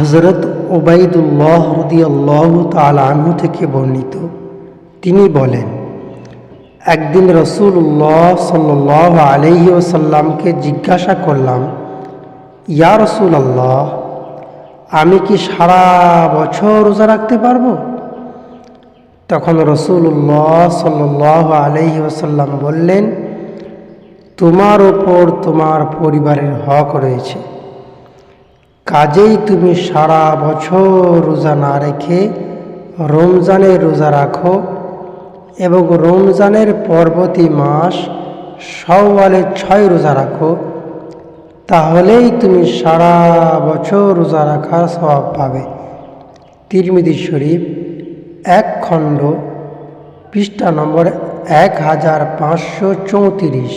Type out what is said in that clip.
হযরত Ubaidullah রাদিয়াল্লাহু তাআলা আনহু থেকে বর্ণিত, তিনি বলেন, একদিন রাসূলুল্লাহ সাল্লাল্লাহু আলাইহি ওয়াসাল্লামকে জিজ্ঞাসা করলাম, ইয়া রাসূলুল্লাহ, আমি কি সারা বছর রোজা রাখতে পারবো? তখন রাসূলুল্লাহ সাল্লাল্লাহু আলাইহি ওয়াসাল্লাম বললেন, তোমার ওপর তোমার পরিবারের হক রয়েছে, কাজেই তুমি সারা বছর রোজা না রেখে রমজানের রোজা রাখো এবং রমজানের পরবর্তী মাস শাওয়ালের 6 রোজা রাখো, তাহলেই তুমি সারা বছর রোজা রাখার সওয়াব পাবে। তিরমিজি শরীফ 1 খণ্ড পৃষ্ঠা নম্বর 1534।